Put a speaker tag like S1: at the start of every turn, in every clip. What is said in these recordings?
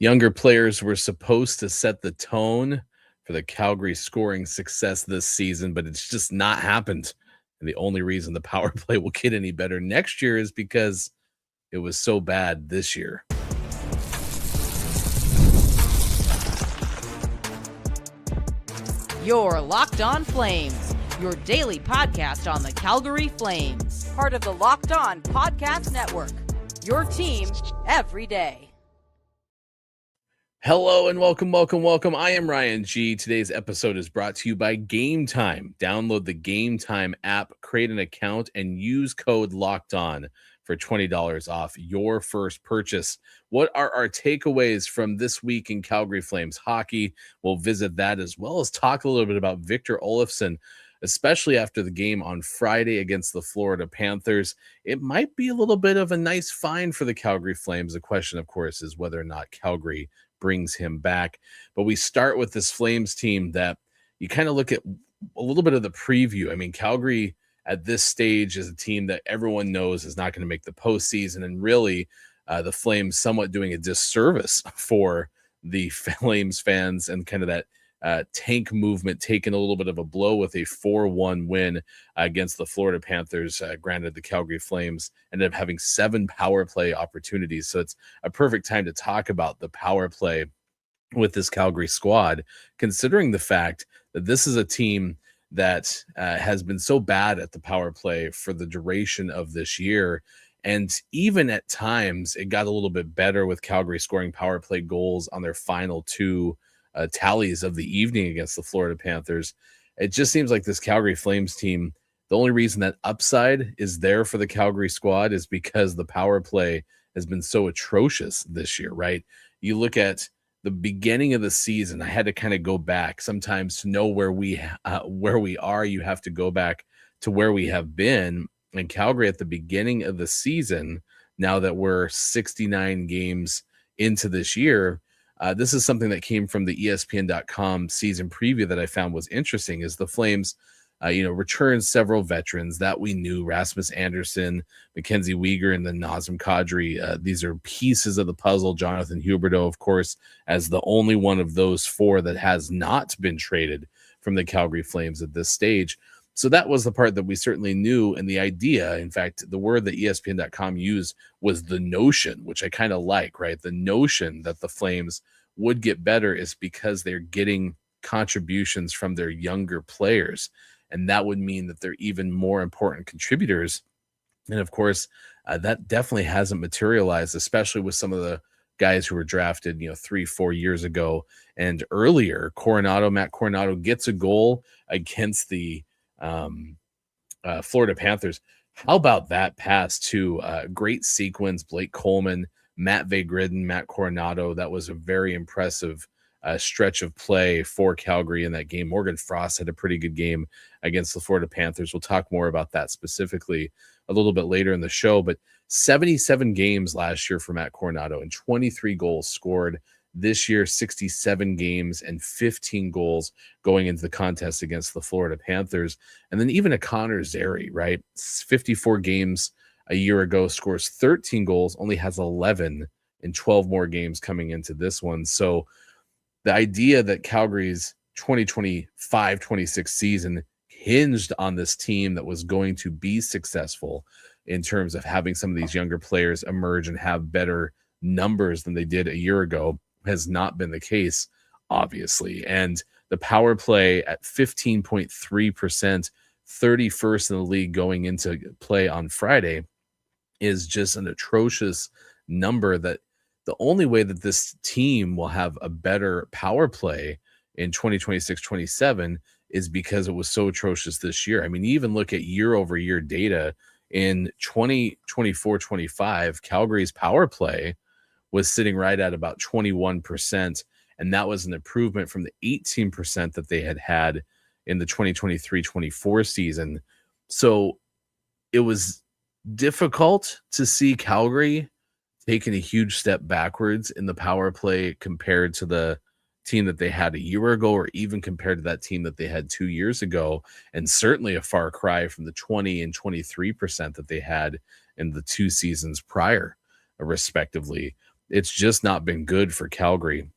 S1: Younger players were supposed to set the tone for the Calgary scoring success this season, but it's just not happened. And the only reason the power play will get any better next year is because it was so bad this year.
S2: You're Locked On Flames, your daily podcast on the Calgary Flames. Part of the Locked On Podcast Network, your team every day.
S1: Hello and welcome. I am Ryan G. Today's episode is brought to you by Game Time. Download the Game Time app, create an account, and use code LOCKEDON for $20 off your first purchase. What are our takeaways from this week in Calgary Flames hockey? We'll visit that as well as talk a little bit about Victor Olofsson, especially after the game on Friday against the Florida Panthers. It might be a little bit of a nice find for the Calgary Flames. The question, of course, is whether or not Calgary brings him back. But we start with this Flames team that you kind of look at a little bit of the preview. I mean, Calgary at this stage is a team that everyone knows is not going to make the postseason, and really the Flames somewhat doing a disservice for the Flames fans and kind of that tank movement, taking a little bit of a blow with a 4-1 win against the Florida Panthers. Granted, the Calgary Flames ended up having 7 power play opportunities, so it's a perfect time to talk about the power play with this Calgary squad, considering the fact that this is a team that has been so bad at the power play for the duration of this year. And even at times, it got a little bit better with Calgary scoring power play goals on their final 2 tallies of the evening against the Florida Panthers. It just seems like this Calgary Flames team, the only reason that upside is there for the Calgary squad is because the power play has been so atrocious this year, right? You look at the beginning of the season, I had to kind of go back sometimes to know where we are. You have to go back to where we have been. And Calgary at the beginning of the season, now that we're 69 games into this year, this is something that came from the ESPN.com season preview that I found was interesting, is the Flames, returned several veterans that we knew: Rasmus Andersson, Mackenzie Weegar, and then Nazem Kadri. These are pieces of the puzzle. Jonathan Huberdeau, of course, as the only one of those 4 that has not been traded from the Calgary Flames at this stage. So that was the part that we certainly knew. And the idea, in fact, the word that ESPN.com used was the notion, which I kind of like, right? The notion that the Flames would get better is because they're getting contributions from their younger players. And that would mean that they're even more important contributors. And of course, that definitely hasn't materialized, especially with some of the guys who were drafted, 3-4 years ago and earlier. Matt Coronato gets a goal against the Florida Panthers. How about that pass to great sequence? Blake Coleman, Matt Vagridden, Matt Coronato. That was a very impressive stretch of play for Calgary in that game. Morgan Frost had a pretty good game against the Florida Panthers. We'll talk more about that specifically a little bit later in the show, but 77 games last year for Matt Coronato and 23 goals scored. This year, 67 games and 15 goals going into the contest against the Florida Panthers. And then even a Connor Zary, right? 54 games a year ago, scores 13 goals, only has 11 in 12 more games coming into this one. So the idea that Calgary's 2025-26 season hinged on this team that was going to be successful in terms of having some of these younger players emerge and have better numbers than they did a year ago has not been the case, obviously. And the power play at 15.3%, 31st in the league going into play on Friday, is just an atrocious number. That the only way that this team will have a better power play in 2026-27 is because it was so atrocious this year. I mean, even look at year-over-year data in 2024-25, Calgary's power play was sitting right at about 21%, and that was an improvement from the 18% that they had in the 2023-24 season. So it was difficult to see Calgary taking a huge step backwards in the power play compared to the team that they had a year ago, or even compared to that team that they had 2 years ago, and certainly a far cry from the 20 and 23% that they had in the 2 seasons prior, respectively. it's just not been good for Calgary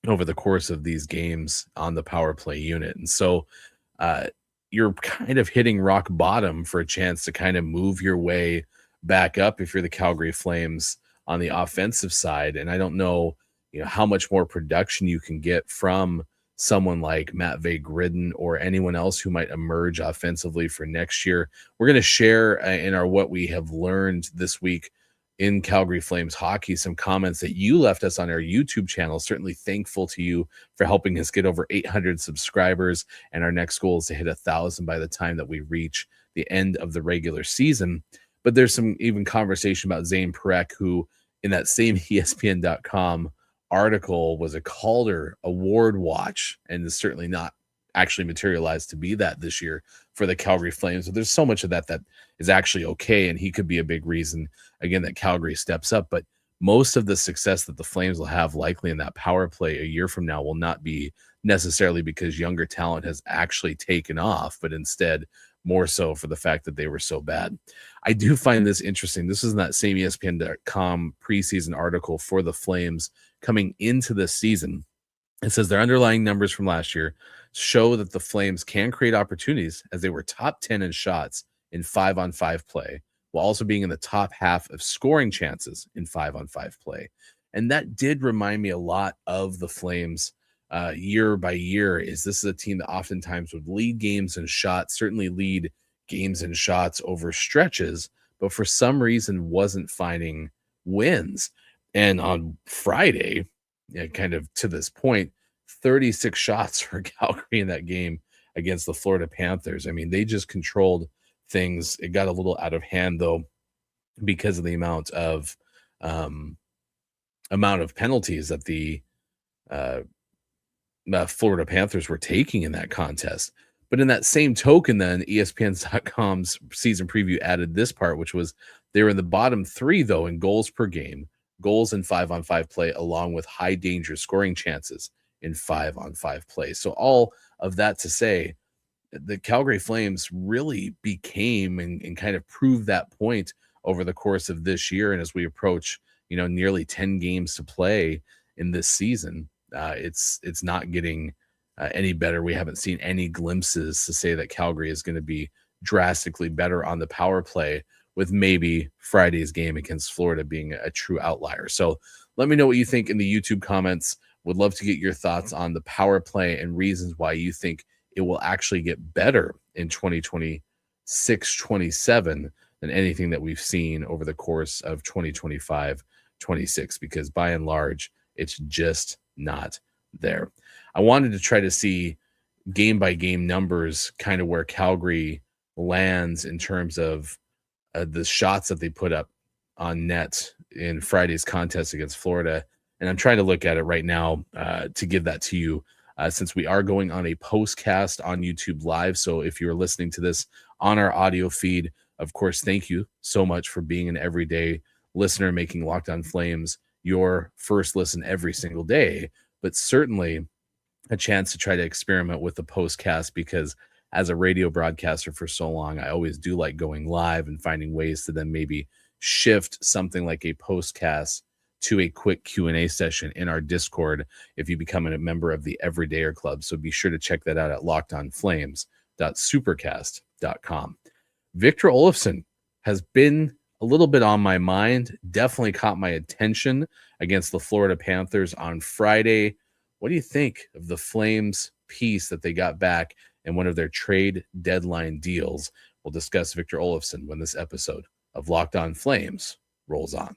S1: over the course of these games on the power play unit. And so uh, you're kind of hitting rock bottom for a chance to kind of move your way back up if you're the Calgary Flames on the offensive side. And I don't know, how much more production you can get from someone like Matt Gridden or anyone else who might emerge offensively for next year. We're going to share in our what we have learned this week in Calgary Flames hockey some comments that you left us on our YouTube channel. Certainly thankful to you for helping us get over 800 subscribers, and our next goal is to hit 1,000 by the time that we reach the end of the regular season. But there's some even conversation about Zayne Parekh, who in that same ESPN.com article was a Calder Award watch and is certainly not actually materialized to be that this year for the Calgary Flames. So there's so much of that is actually okay, and he could be a big reason, again, that Calgary steps up. But most of the success that the Flames will have likely in that power play a year from now will not be necessarily because younger talent has actually taken off, but instead more so for the fact that they were so bad. I do find this interesting. This is in that same ESPN.com preseason article for the Flames coming into this season. It says their underlying numbers from last year show that the Flames can create opportunities, as they were top 10 in shots in 5-on-5 play, while also being in the top half of scoring chances in 5-on-5 play. And that did remind me a lot of the Flames year by year. This is a team that oftentimes would lead games in shots, certainly lead games in shots over stretches, but for some reason wasn't finding wins. And on Friday, kind of to this point, 36 shots for Calgary in that game against the Florida Panthers. I mean, they just controlled things. It got a little out of hand, though, because of the amount of penalties that the Florida Panthers were taking in that contest. But in that same token, then ESPN.com's season preview added this part, which was they were in the bottom 3, though, in goals per game, goals in 5-on-5 play, along with high danger scoring chances in 5-on-5 play. So all of that to say, the Calgary Flames really became and kind of proved that point over the course of this year. And as we approach, nearly 10 games to play in this season, it's not getting any better. We haven't seen any glimpses to say that Calgary is going to be drastically better on the power play, with maybe Friday's game against Florida being a true outlier. So let me know what you think in the YouTube comments. Would love to get your thoughts on the power play and reasons why you think it will actually get better in 2026-27 than anything that we've seen over the course of 2025-26, because by and large, it's just not there. I wanted to try to see game by game numbers, kind of where Calgary lands in terms of the shots that they put up on net in Friday's contest against Florida. And I'm trying to look at it right now to give that to you, since we are going on a postcast on YouTube Live. So if you're listening to this on our audio feed, of course, thank you so much for being an everyday listener, making Locked On Flames your first listen every single day. But certainly a chance to try to experiment with the postcast, because as a radio broadcaster for so long, I always do like going live and finding ways to then maybe shift something like a postcast to a quick Q&A session in our Discord if you become a member of the Everydayer Club. So be sure to check that out at lockedonflames.supercast.com. Victor Olofsson has been a little bit on my mind, definitely caught my attention against the Florida Panthers on Friday. What do you think of the Flames piece that they got back in one of their trade deadline deals? We'll discuss Victor Olofsson when this episode of Locked On Flames rolls on.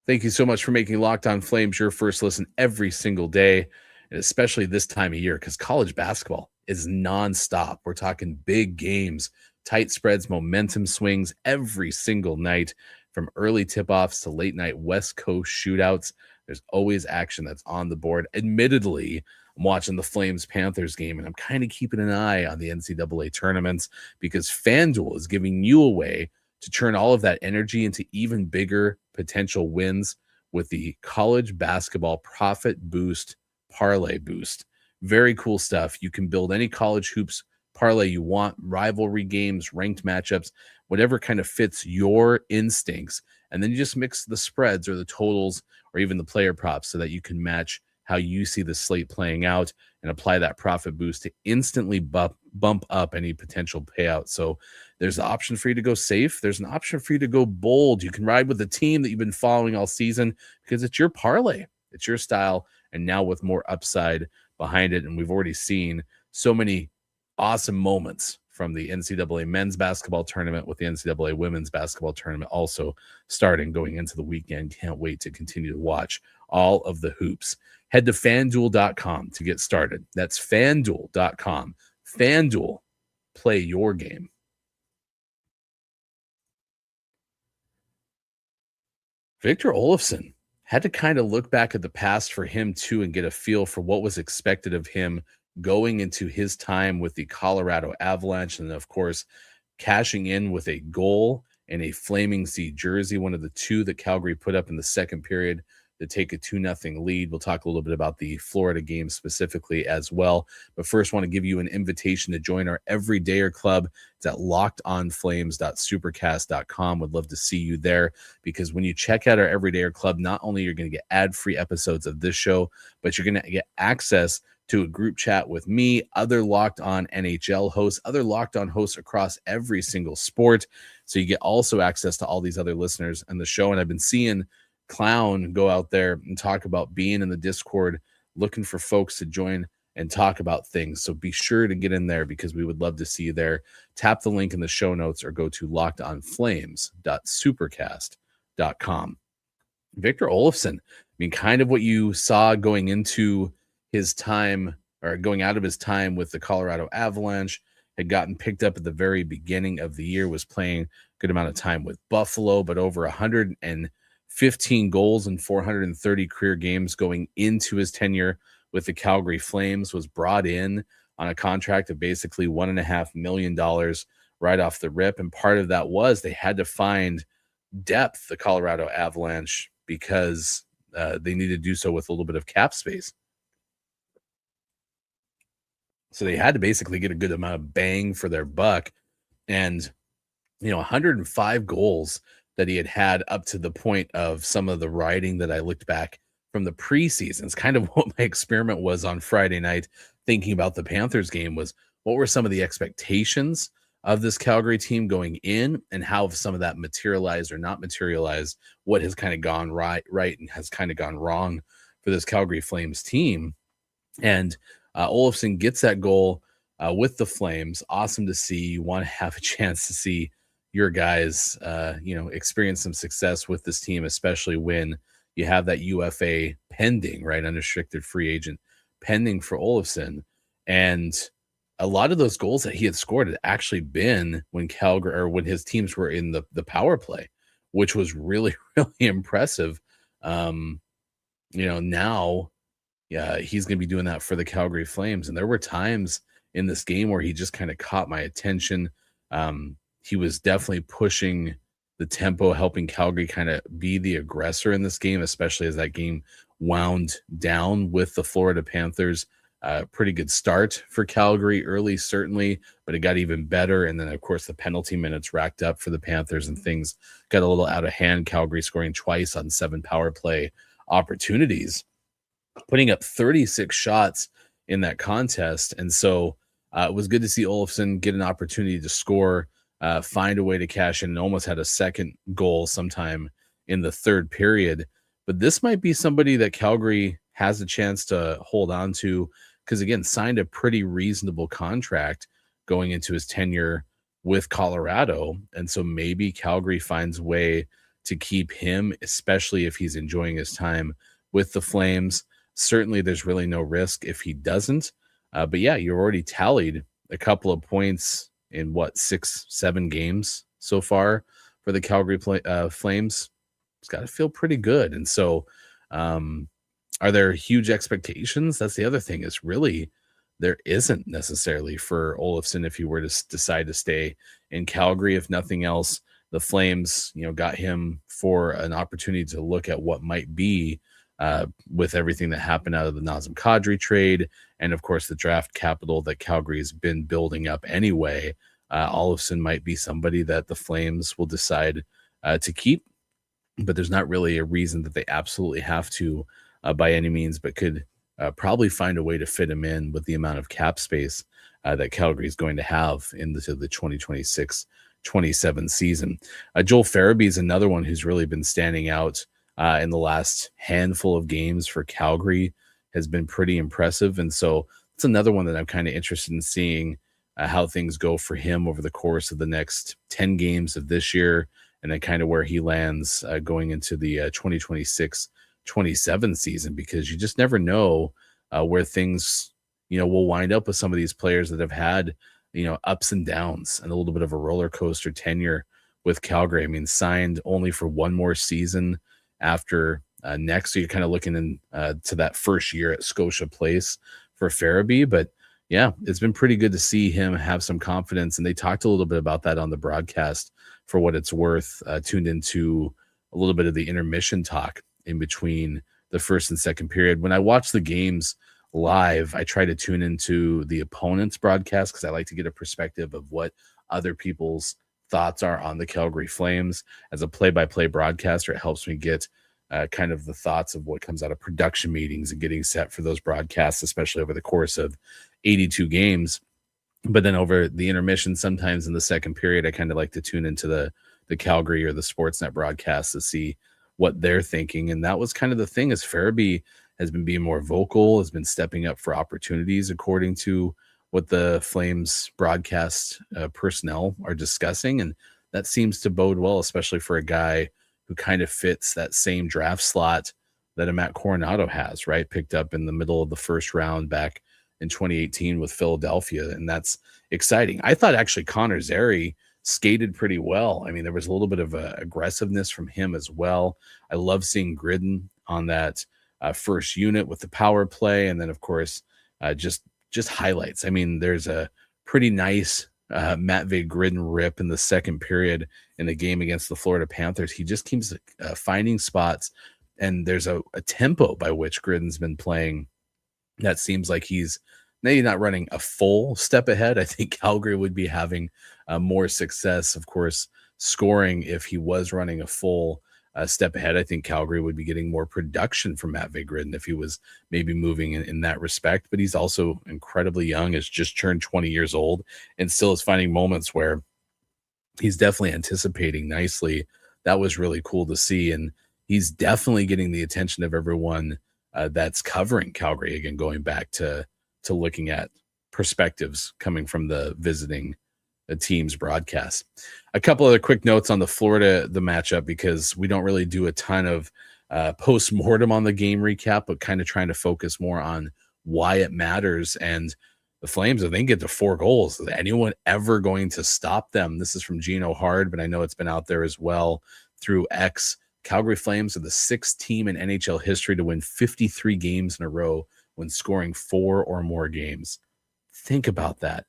S1: Thank you so much for making Locked On Flames your first listen every single day, and especially this time of year, because college basketball is nonstop. We're talking big games, tight spreads, momentum swings every single night, from early tip-offs to late-night West Coast shootouts. There's always action that's on the board. Admittedly, I'm watching the Flames-Panthers game, and I'm kind of keeping an eye on the NCAA tournaments, because FanDuel is giving you a way to turn all of that energy into even bigger potential wins with the college basketball profit boost parlay boost. Very cool stuff. You can build any college hoops parlay you want, rivalry games, ranked matchups, whatever kind of fits your instincts. And then you just mix the spreads or the totals or even the player props so that you can match how you see the slate playing out and apply that profit boost to instantly bump up any potential payout. So there's an option for you to go safe. There's an option for you to go bold. You can ride with the team that you've been following all season because it's your parlay. It's your style. And now with more upside behind it. And we've already seen so many awesome moments from the NCAA men's basketball tournament with the NCAA women's basketball tournament also starting going into the weekend. Can't wait to continue to watch all of the hoops. Head to FanDuel.com to get started. That's FanDuel.com. FanDuel, play your game. Victor Olofsson had to kind of look back at the past for him too and get a feel for what was expected of him going into his time with the Colorado Avalanche. And of course, cashing in with a goal and a Flaming Sea jersey, one of the two that Calgary put up in the second period to take a 2-0 lead. We'll talk a little bit about the Florida game specifically as well. But first, want to give you an invitation to join our Everydayer Club. It's at lockedonflames.supercast.com. Would love to see you there because when you check out our Everydayer Club, not only you're going to get ad-free episodes of this show, but you're going to get access to a group chat with me, other Locked On NHL hosts, other Locked On hosts across every single sport. So you get also access to all these other listeners on the show. And I've been seeing Clown go out there and talk about being in the Discord, looking for folks to join and talk about things. So be sure to get in there because we would love to see you there. Tap the link in the show notes or go to lockedonflames.supercast.com. Victor Olofsson, I mean, kind of what you saw going into his time or going out of his time with the Colorado Avalanche, had gotten picked up at the very beginning of the year, was playing a good amount of time with Buffalo, but over 115 goals in 430 career games going into his tenure with the Calgary Flames, was brought in on a contract of basically $1.5 million right off the rip. And part of that was they had to find depth, the Colorado Avalanche, because they needed to do so with a little bit of cap space. So they had to basically get a good amount of bang for their buck. And, 105 goals that he had up to the point of some of the writing that I looked back from the preseason. It's kind of what my experiment was on Friday night, thinking about the Panthers game, was what were some of the expectations of this Calgary team going in and how some of that materialized or not materialized, what has kind of gone right and has kind of gone wrong for this Calgary Flames team. And Olofsson gets that goal with the Flames. Awesome to see. You want to have a chance to see your guys, experience some success with this team, especially when you have that UFA pending, right? Unrestricted free agent pending for Olofsson. And a lot of those goals that he had scored had actually been when Calgary or when his teams were in the power play, which was really, really impressive. Now, he's going to be doing that for the Calgary Flames. And there were times in this game where he just kind of caught my attention. He was definitely pushing the tempo, helping Calgary kind of be the aggressor in this game, especially as that game wound down with the Florida Panthers. Pretty good start for Calgary early, certainly, but it got even better. And then, of course, the penalty minutes racked up for the Panthers and things got a little out of hand. Calgary scoring twice on 7 power play opportunities, putting up 36 shots in that contest. And so it was good to see Olofsson get an opportunity to score, find a way to cash in, and almost had a second goal sometime in the third period. But this might be somebody that Calgary has a chance to hold on to because, again, signed a pretty reasonable contract going into his tenure with Colorado. And so maybe Calgary finds a way to keep him, especially if he's enjoying his time with the Flames. Certainly there's really no risk if he doesn't. But yeah, you've already tallied a couple of points in 6-7 games so far for the Calgary Flames. It's got to feel pretty good. And so are there huge expectations? That's the other thing, is really there isn't necessarily for Olofsson if he were to decide to stay in Calgary. If nothing else, the Flames, got him for an opportunity to look at what might be with everything that happened out of the Nazem Kadri trade and of course the draft capital that Calgary has been building up anyway, Olofsson might be somebody that the Flames will decide to keep, but there's not really a reason that they absolutely have to by any means, but could probably find a way to fit him in with the amount of cap space that Calgary is going to have into the 2026-27 season. Joel Farabee is another one who's really been standing out in the last handful of games for Calgary, has been pretty impressive. And so it's another one that I'm kind of interested in seeing how things go for him over the course of the next 10 games of this year, and then kind of where he lands going into the 2026-27 season, because you just never know where things, will wind up with some of these players that have had, ups and downs and a little bit of a roller coaster tenure with Calgary. I mean, signed only for one more season after next. So you're kind of looking in to that first year at Scotia Place for Farabee. But yeah, it's been pretty good to see him have some confidence. And they talked a little bit about that on the broadcast, for what it's worth. Tuned into a little bit of the intermission talk in between the first and second period. When I watch the games live, I try to tune into the opponent's broadcast because I like to get a perspective of what other people's thoughts are on the Calgary Flames. As a play-by-play broadcaster, it helps me get kind of the thoughts of what comes out of production meetings and getting set for those broadcasts, especially over the course of 82 games. But then over the intermission, sometimes in the second period, I kind of like to tune into the Calgary or the Sportsnet broadcast to see what they're thinking. And that was kind of the thing, is Farabee has been being more vocal, has been stepping up for opportunities according to what the Flames broadcast personnel are discussing. And that seems to bode well, especially for a guy who kind of fits that same draft slot that a Matt Coronato has, right? Picked up in the middle of the first round back in 2018 with Philadelphia. And that's exciting. I thought actually Connor Zary skated pretty well. I mean, there was a little bit of aggressiveness from him as well. I love seeing Gridden on that first unit with the power play. And then of course, just highlights. I mean, there's a pretty nice Matvei Gridden rip in the second period in the game against the Florida Panthers. He just keeps finding spots, and there's a tempo by which Gridden's been playing that seems like he's maybe not running a full step ahead. I think Calgary would be having more success, of course, scoring if he was running a full step ahead. I think Calgary would be getting more production from Matvei Gridden if he was maybe moving in that respect. But he's also incredibly young, has just turned 20 years old, and still is finding moments where he's definitely anticipating nicely. That was really cool to see. And he's definitely getting the attention of everyone that's covering Calgary, again, going back to looking at perspectives coming from the visiting team's broadcast. A couple other quick notes on the matchup, because we don't really do a ton of post-mortem on the game recap, but kind of trying to focus more on why it matters. And the Flames, if they can get to 4 goals, is anyone ever going to stop them? This is from Gino Hard, but I know it's been out there as well through X. Calgary Flames are the 6th team in NHL history to win 53 games in a row when scoring 4 or more games. Think about that.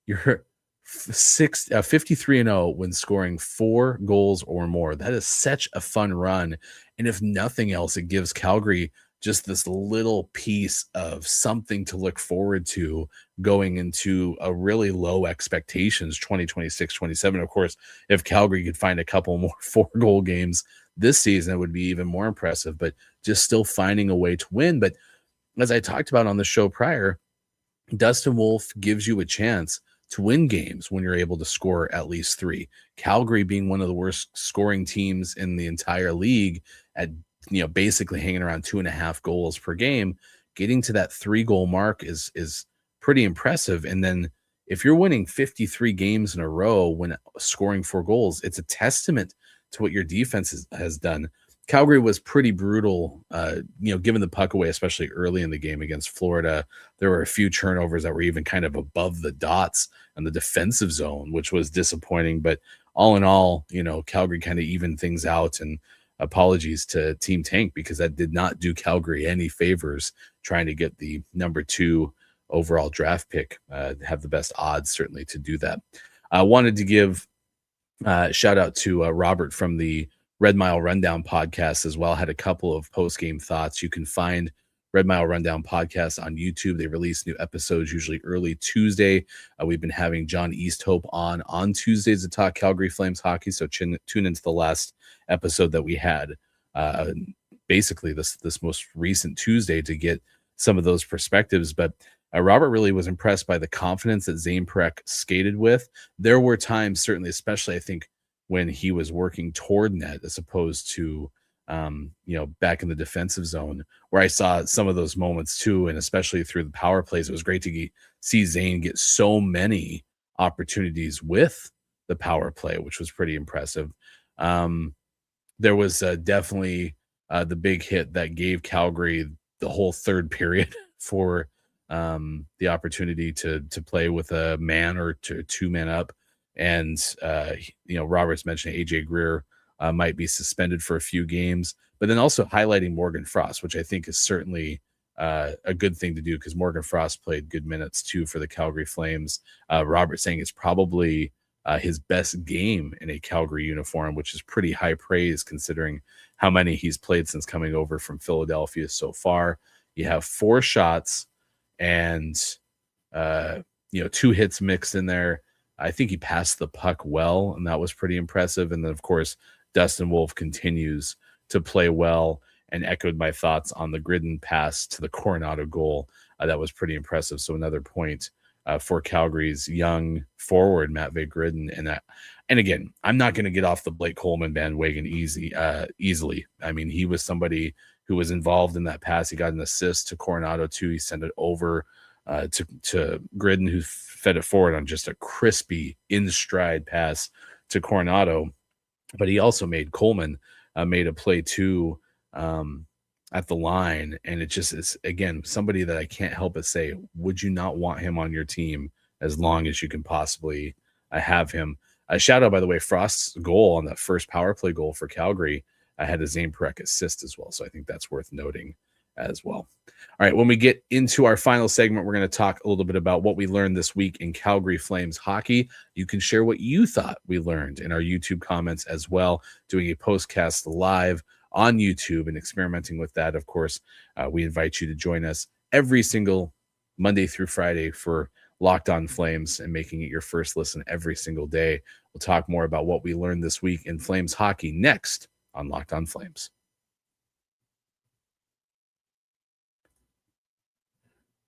S1: You're 53-0 when scoring 4 goals or more. That is such a fun run. And if nothing else, it gives Calgary just this little piece of something to look forward to going into a really low expectations 2026-27. Of course, if Calgary could find a couple more 4-goal games this season, it would be even more impressive, but just still finding a way to win. But as I talked about on the show prior, Dustin Wolf gives you a chance to win games when you're able to score at least 3. Calgary being one of the worst scoring teams in the entire league at, basically hanging around 2.5 goals per game, getting to that 3-goal mark is pretty impressive. And then if you're winning 53 games in a row when scoring 4 goals, it's a testament to what your defense has done. Calgary was pretty brutal, giving the puck away, especially early in the game against Florida. There were a few turnovers that were even kind of above the dots in the defensive zone, which was disappointing. But all in all, Calgary kind of evened things out. And apologies to Team Tank, because that did not do Calgary any favors trying to get the number 2 overall draft pick, have the best odds certainly to do that. I wanted to give shout out to Robert from the Red Mile Rundown podcast as well. Had a couple of post-game thoughts. You can find Red Mile Rundown podcast on YouTube. They release new episodes usually early Tuesday. We've been having John Easthope on Tuesdays to talk Calgary Flames hockey. So tune into the last episode that we had, basically this most recent Tuesday, to get some of those perspectives. But Robert really was impressed by the confidence that Zayne Parekh skated with. There were times, certainly, especially I think when he was working toward net as opposed to back in the defensive zone, where I saw some of those moments too, and especially through the power plays. It was great to see Zayne get so many opportunities with the power play, which was pretty impressive. There was definitely the big hit that gave Calgary the whole third period for the opportunity to play with a man or two men up. And, Robert's mentioned AJ Greer might be suspended for a few games, but then also highlighting Morgan Frost, which I think is certainly a good thing to do, because Morgan Frost played good minutes too for the Calgary Flames. Robert saying it's probably his best game in a Calgary uniform, which is pretty high praise considering how many he's played since coming over from Philadelphia so far. You have 4 shots and 2 hits mixed in there. I think he passed the puck well, and that was pretty impressive. And then, of course, Dustin Wolf continues to play well, and echoed my thoughts on the Gridden pass to the Coronato goal. That was pretty impressive. So another point for Calgary's young forward, Matvei Gridden. And again, I'm not going to get off the Blake Coleman bandwagon easily. I mean, he was somebody who was involved in that pass. He got an assist to Coronato too. He sent it over to Gridden, who fed it forward on just a crispy in stride pass to Coronato. But he also made Coleman made a play too at the line, and it just is, again, somebody that I can't help but say, would you not want him on your team as long as you can possibly have him? A shout out, by the way, Frost's goal on that first power play goal for Calgary had a Zayne Parekh assist as well, so I think that's worth noting as well. All right, when we get into our final segment, we're going to talk a little bit about what we learned this week in Calgary Flames hockey. You can share what you thought we learned in our YouTube comments as well, doing a postcast live on YouTube and experimenting with that. Of course, we invite you to join us every single Monday through Friday for Locked On Flames and making it your first listen every single day. We'll talk more about what we learned this week in Flames hockey next on Locked On Flames.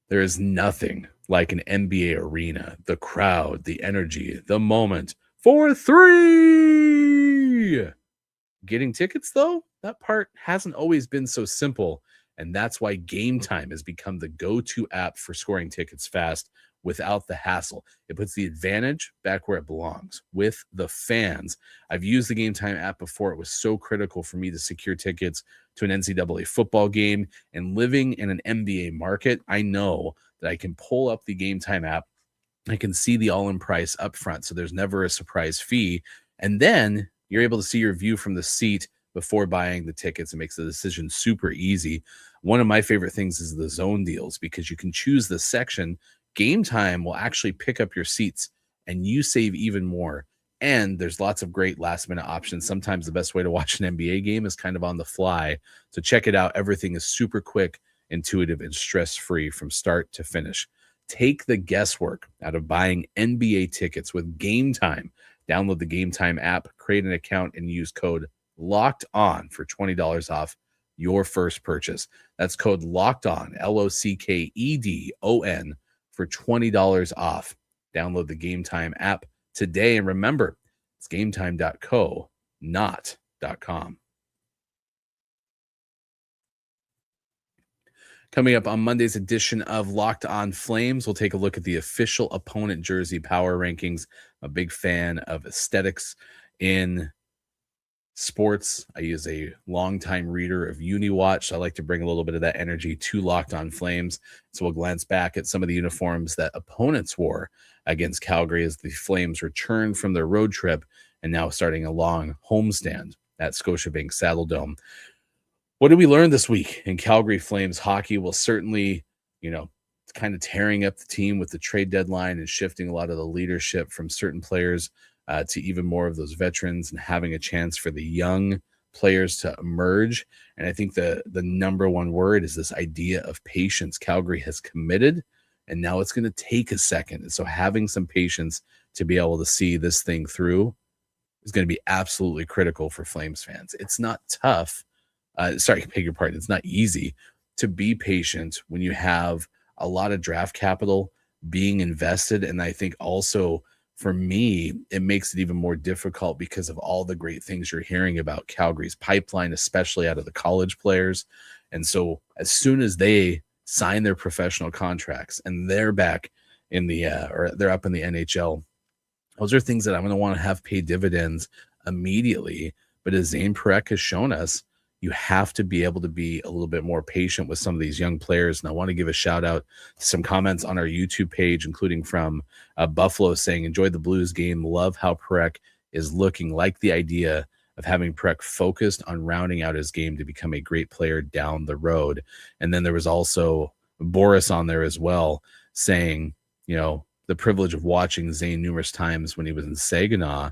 S1: There is nothing like an NBA arena, the crowd, the energy, the moment for 3. Getting tickets, though, that part hasn't always been so simple, and that's why Game Time has become the go-to app for scoring tickets fast without the hassle. It puts the advantage back where it belongs, with the fans. I've used the Game Time app before. It was so critical for me to secure tickets to an NCAA football game, and living in an NBA market, I know that I can pull up the Game Time app. I can see the all-in price up front, so there's never a surprise fee, and then you're able to see your view from the seat before buying the tickets. It makes the decision super easy. One of my favorite things is the zone deals, because you can choose the section. Game Time will actually pick up your seats, and you save even more. And there's lots of great last-minute options. Sometimes the best way to watch an NBA game is kind of on the fly. So check it out. Everything is super quick, intuitive, and stress-free from start to finish. Take the guesswork out of buying NBA tickets with Game Time. Download the Game Time app, create an account, and use code LOCKEDON for $20 off your first purchase. That's code LOCKEDON, LOCKEDON, for $20 off. Download the Game Time app today. And remember, it's gametime.co, not .com. Coming up on Monday's edition of Locked On Flames, we'll take a look at the official opponent jersey power rankings. I'm a big fan of aesthetics in sports. I use a longtime reader of UniWatch, so I like to bring a little bit of that energy to Locked On Flames. So we'll glance back at some of the uniforms that opponents wore against Calgary as the Flames returned from their road trip and now starting a long homestand at Scotiabank Saddledome. What did we learn this week in Calgary Flames hockey? Well, certainly, it's kind of tearing up the team with the trade deadline and shifting a lot of the leadership from certain players to even more of those veterans, and having a chance for the young players to emerge. And I think the number one word is this idea of patience. Calgary has committed, and now it's going to take a second. And so having some patience to be able to see this thing through is going to be absolutely critical for Flames fans. It's not tough. Beg your pardon. It's not easy to be patient when you have a lot of draft capital being invested. And I think also for me, it makes it even more difficult because of all the great things you're hearing about Calgary's pipeline, especially out of the college players. And so as soon as they sign their professional contracts and they're back in the, or they're up in the NHL, those are things that I'm going to want to have pay dividends immediately. But as Zayne Parekh has shown us, you have to be able to be a little bit more patient with some of these young players. And I want to give a shout out to some comments on our YouTube page, including from Buffalo saying, enjoyed the Blues game. Love how Parekh is looking, like the idea of having Parekh focused on rounding out his game to become a great player down the road. And then there was also Boris on there as well saying, you know, the privilege of watching Zayne numerous times when he was in Saginaw,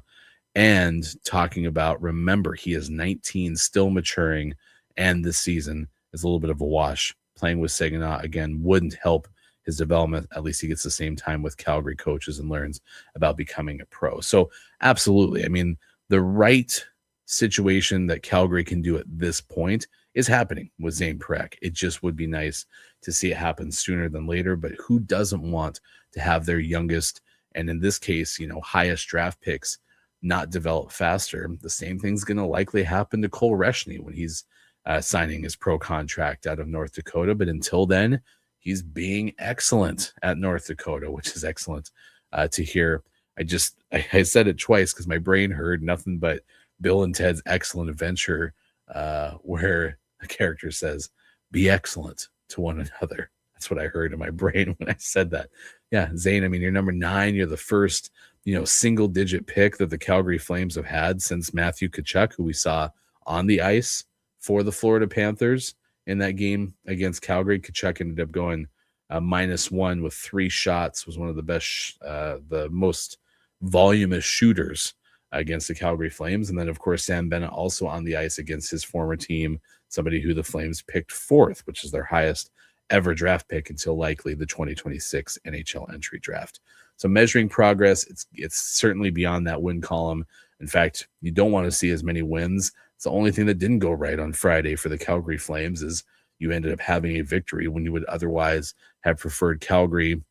S1: and talking about, remember, he is 19, still maturing, and this season is a little bit of a wash. Playing with Saginaw, again, wouldn't help his development. At least he gets the same time with Calgary coaches and learns about becoming a pro. So absolutely, I mean, the right situation that Calgary can do at this point is happening with Zayne Parekh. It just would be nice to see it happen sooner than later, but who doesn't want to have their youngest, and in this case, you know, highest draft picks not develop faster? The same thing's going to likely happen to Cole Reshney when he's signing his pro contract out of North Dakota. But until then, he's being excellent at North Dakota, which is excellent to hear. I said it twice because my brain heard nothing but Bill and Ted's Excellent Adventure, where the character says, be excellent to one another. That's what I heard in my brain when I said that. Yeah, Zayne, I mean, you're number 9. You're the first, you know, single digit pick that the Calgary Flames have had since Matthew Tkachuk, who we saw on the ice for the Florida Panthers in that game against Calgary. Tkachuk ended up going -1 with 3 shots, was one of the best, the most voluminous shooters against the Calgary Flames. And then, of course, Sam Bennett also on the ice against his former team, somebody who the Flames picked 4th, which is their highest ever draft pick until likely the 2026 NHL entry draft. So measuring progress, it's certainly beyond that win column. In fact, you don't want to see as many wins. It's the only thing that didn't go right on Friday for the Calgary Flames is you ended up having a victory when you would otherwise have preferred Calgary,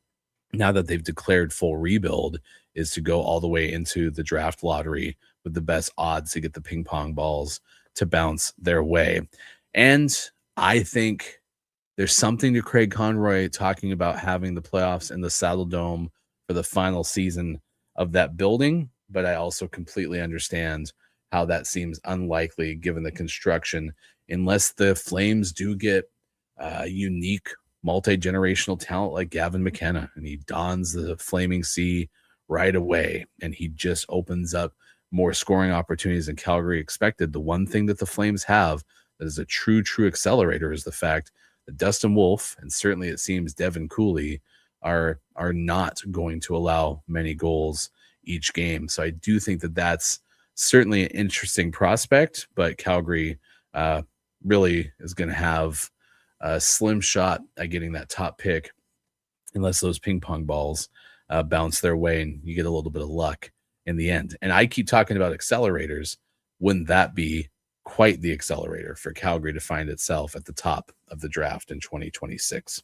S1: now that they've declared full rebuild, is to go all the way into the draft lottery with the best odds to get the ping pong balls to bounce their way. And I think there's something to Craig Conroy talking about having the playoffs in the Saddle Dome for the final season of that building, but I also completely understand how that seems unlikely given the construction, unless the Flames do get unique multi-generational talent like Gavin McKenna, and he dons the Flaming Sea right away, and he just opens up more scoring opportunities than Calgary expected. The one thing that the Flames have that is a true accelerator is the fact that Dustin Wolf, and certainly it seems Devin Cooley, are not going to allow many goals each game. So I do think that that's certainly an interesting prospect, but Calgary really is going to have a slim shot at getting that top pick unless those ping pong balls bounce their way and you get a little bit of luck in the end. And I keep talking about accelerators. Wouldn't that be quite the accelerator for Calgary to find itself at the top of the draft in 2026?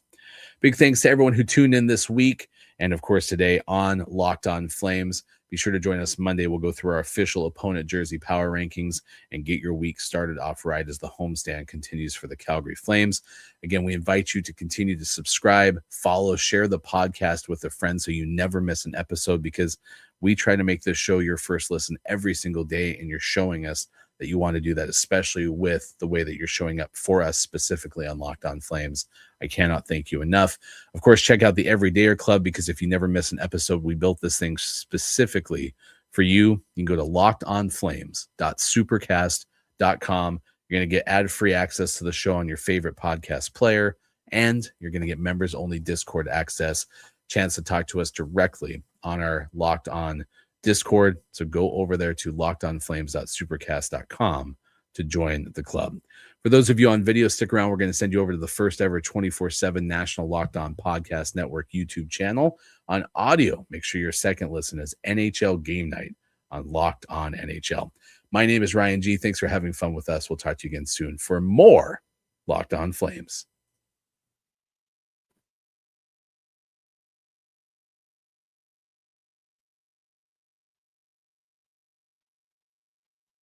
S1: Big thanks to everyone who tuned in this week, and of course today on Locked On Flames. Be sure to join us Monday. We'll go through our official opponent jersey power rankings and get your week started off right as the homestand continues for the Calgary Flames. Again, we invite you to continue to subscribe, follow, share the podcast with a friend so you never miss an episode, because we try to make this show your first listen every single day, and you're showing us that you want to do that, especially with the way that you're showing up for us specifically on Locked On Flames. I cannot thank you enough. Of course, check out the Everydayer Club, because if you never miss an episode, we built this thing specifically for you. You can go to lockedonflames.supercast.com. You're going to get ad-free access to the show on your favorite podcast player, and you're going to get members-only Discord access, chance to talk to us directly on our Locked On Discord. So go over there to lockedonflames.supercast.com to join the club. For those of you on video, stick around. We're going to send you over to the first ever 24/7 National Locked On Podcast Network YouTube channel. On audio, make sure your second listen is NHL Game Night on Locked On NHL. My name is Ryan G. Thanks for having fun with us. We'll talk to you again soon for more Locked On Flames.